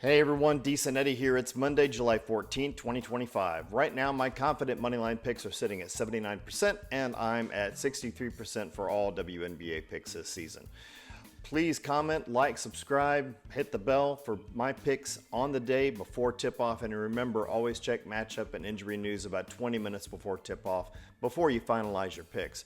Hey everyone, Decent Eddie here. It's Monday, July 14th, 2025. Right now, my confident moneyline picks are sitting at 79%, and I'm at 63% for all WNBA picks this season. Please comment, like, subscribe, hit the bell for my picks on the day before tip-off, and remember, always check matchup and injury news about 20 minutes before tip-off before you finalize your picks.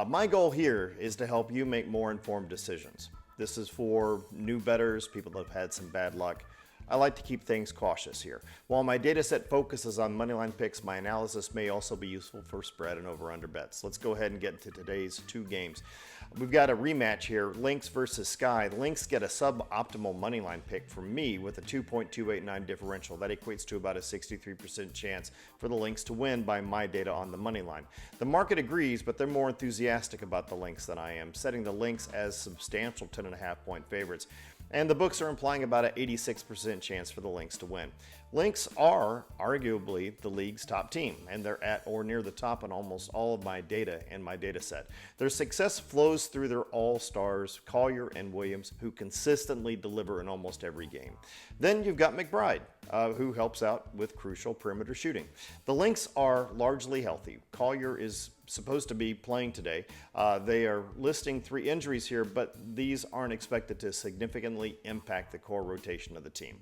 My goal here is to help you make more informed decisions. This is for new bettors, people that have had some bad luck. I like to keep things cautious here. While my data set focuses on moneyline picks, my analysis may also be useful for spread and over-under bets. Let's go ahead and get into today's two games. We've got a rematch here, Lynx versus Sky. Lynx get a suboptimal moneyline pick from me with a 2.289 differential. That equates to about a 63% chance for the Lynx to win by my data on the moneyline. The market agrees, but they're more enthusiastic about the Lynx than I am, setting the Lynx as substantial 10.5 point favorites. And the books are implying about an 86% chance for the Lynx to win. Lynx are arguably the league's top team, and they're at or near the top in almost all of my data in my data set. Their success flows through their all-stars, Collier and Williams, who consistently deliver in almost every game. Then you've got McBride, who helps out with crucial perimeter shooting. The Lynx are largely healthy. Collier is supposed to be playing today. They are listing 3 injuries here, but these aren't expected to significantly impact the core rotation of the team.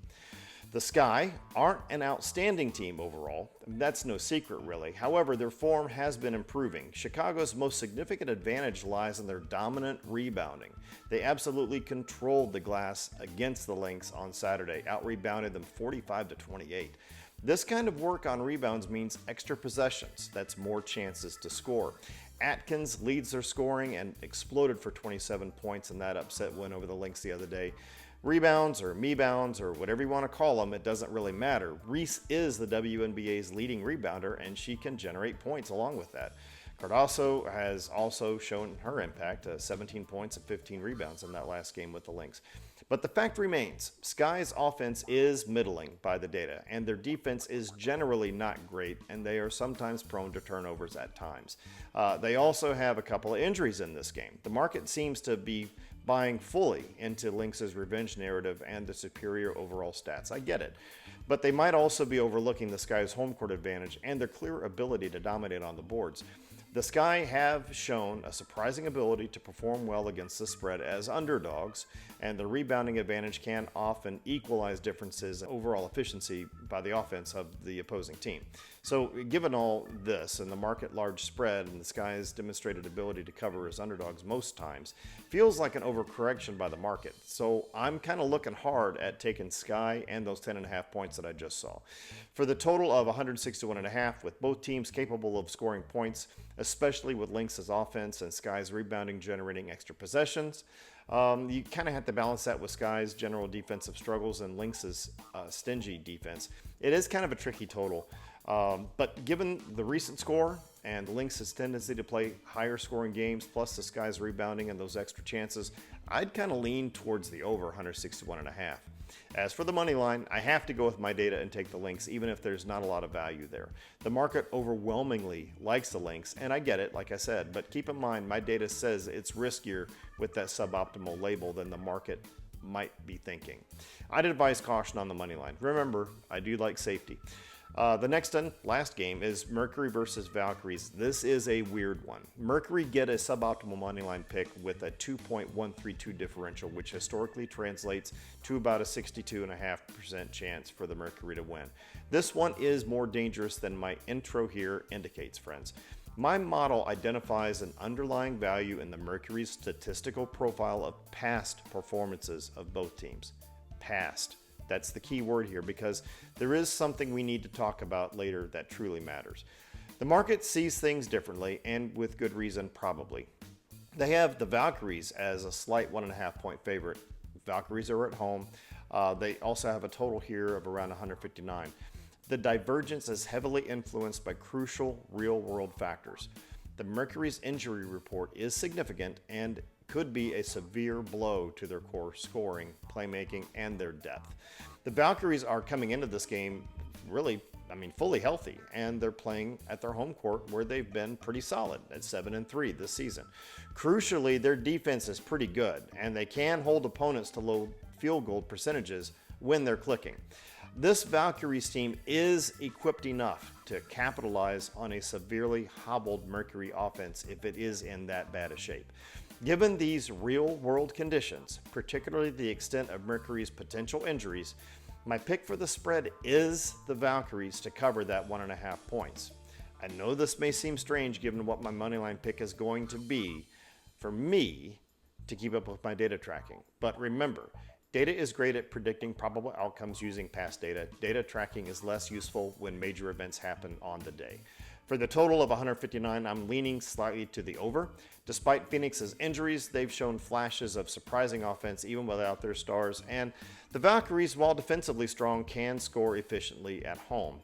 The Sky aren't an outstanding team overall. That's no secret, really. However, their form has been improving. Chicago's most significant advantage lies in their dominant rebounding. They absolutely controlled the glass against the Lynx on Saturday, out-rebounded them 45-28. This kind of work on rebounds means extra possessions. That's more chances to score. Atkins leads their scoring and exploded for 27 points in that upset win over the Lynx the other day. Rebounds or me-bounds or whatever you want to call them, it doesn't really matter. Reese is the WNBA's leading rebounder, and she can generate points along with that. Cardoso has also shown her impact, 17 points and 15 rebounds in that last game with the Lynx. But the fact remains, Sky's offense is middling by the data, and their defense is generally not great, and they are sometimes prone to turnovers at times. They also have a couple of injuries in this game. The market seems to be buying fully into Lynx's revenge narrative and the superior overall stats. I get it. But they might also be overlooking the Sky's home court advantage and their clear ability to dominate on the boards. The Sky have shown a surprising ability to perform well against the spread as underdogs, and the rebounding advantage can often equalize differences in overall efficiency by the offense of the opposing team. So given all this and the market large spread and the Sky's demonstrated ability to cover as underdogs most times, feels like an overcorrection by the market. So I'm kind of looking hard at taking Sky and those 10.5 points that I just saw. For the total of 161.5, with both teams capable of scoring points, especially with Lynx's offense and Sky's rebounding generating extra possessions. You kind of have to balance that with Sky's general defensive struggles and Lynx's stingy defense. It is kind of a tricky total, but given the recent score and Lynx's tendency to play higher scoring games, plus the Sky's rebounding and those extra chances, I'd kind of lean towards the over 161.5. As for the money line, I have to go with my data and take the Lynx, even if there's not a lot of value there. The market overwhelmingly likes the Lynx, and I get it, like I said, but keep in mind my data says it's riskier with that suboptimal label than the market might be thinking. I'd advise caution on the money line. Remember, I do like safety. The next and last game is Mercury versus Valkyries. This is a weird one. Mercury get a suboptimal moneyline pick with a 2.132 differential, which historically translates to about a 62.5% chance for the Mercury to win. This one is more dangerous than my intro here indicates, friends. My model identifies an underlying value in the Mercury's statistical profile of past performances of both teams. Past. That's the key word here, because there is something we need to talk about later that truly matters. The market sees things differently, and with good reason, probably. They have the Valkyries as a slight 1.5 point favorite. Valkyries are at home. They also have a total here of around 159. The divergence is heavily influenced by crucial real-world factors. The Mercury's injury report is significant and could be a severe blow to their core scoring, playmaking, and their depth. The Valkyries are coming into this game really, fully healthy, and they're playing at their home court where they've been pretty solid at 7-3 this season. Crucially, their defense is pretty good, and they can hold opponents to low field goal percentages when they're clicking. This Valkyries team is equipped enough to capitalize on a severely hobbled Mercury offense if it is in that bad a shape. Given these real-world conditions, particularly the extent of Mercury's potential injuries, my pick for the spread is the Valkyries to cover that 1.5 points. I know this may seem strange given what my moneyline pick is going to be for me to keep up with my data tracking, but remember, data is great at predicting probable outcomes using past data. Data tracking is less useful when major events happen on the day. For the total of 159, I'm leaning slightly to the over. Despite Phoenix's injuries, they've shown flashes of surprising offense even without their stars, and the Valkyries, while defensively strong, can score efficiently at home.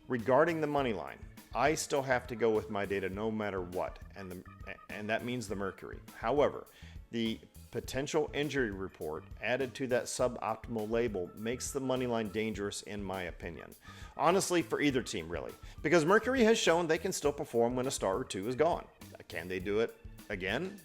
Regarding the money line, I still have to go with my data no matter what, and that means the Mercury. However, the potential injury report added to that suboptimal label makes the money line dangerous in my opinion. Honestly, for either team really, because Mercury has shown they can still perform when a star or two is gone. Can they do it again?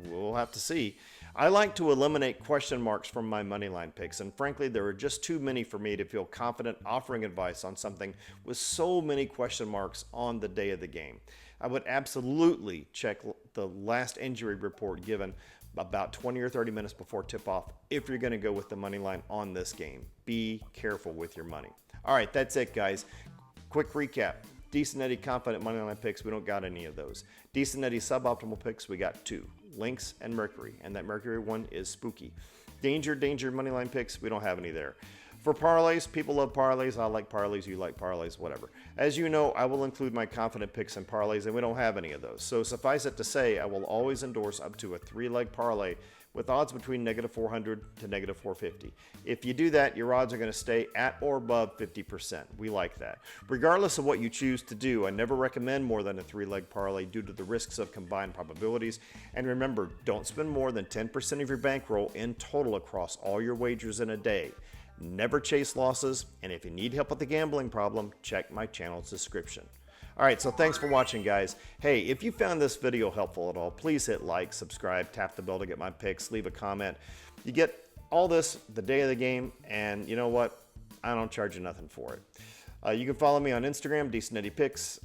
We'll have to see. I like to eliminate question marks from my moneyline picks, and frankly, there are just too many for me to feel confident offering advice on something with so many question marks on the day of the game. I would absolutely check the last injury report given about 20 or 30 minutes before tip-off if you're going to go with the money line on this game. Be careful with your money. All right, that's it, guys. Quick recap. Decent Eddie confident money line picks, we don't got any of those. Decent Eddie suboptimal picks, we got 2. Lynx and Mercury, and that Mercury one is spooky. Danger money line picks, we don't have any there. For parlays, people love parlays. I like parlays, you like parlays, whatever. As you know, I will include my confident picks in parlays, and we don't have any of those. So suffice it to say, I will always endorse up to a 3-leg parlay with odds between -400 to -450. If you do that, your odds are going to stay at or above 50%. We like that. Regardless of what you choose to do, I never recommend more than a 3-leg parlay due to the risks of combined probabilities. And remember, don't spend more than 10% of your bankroll in total across all your wagers in a day. Never chase losses, and if you need help with the gambling problem, check my channel's description. All right, so thanks for watching, guys. Hey, if you found this video helpful at all, please hit like, subscribe, tap the bell to get my picks, leave a comment. You get all this the day of the game, and you know what? I don't charge you nothing for it. You can follow me on Instagram, Decent Eddie Picks,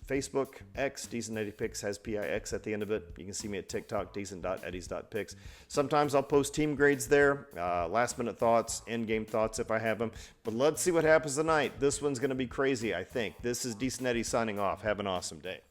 Facebook, X, Decent Eddie Picks has PIX at the end of it. You can see me at TikTok, decent.eddies.picks. Sometimes I'll post team grades there, last minute thoughts, in-game thoughts if I have them. But let's see what happens tonight. This one's going to be crazy, I think. This is Decent Eddie signing off. Have an awesome day.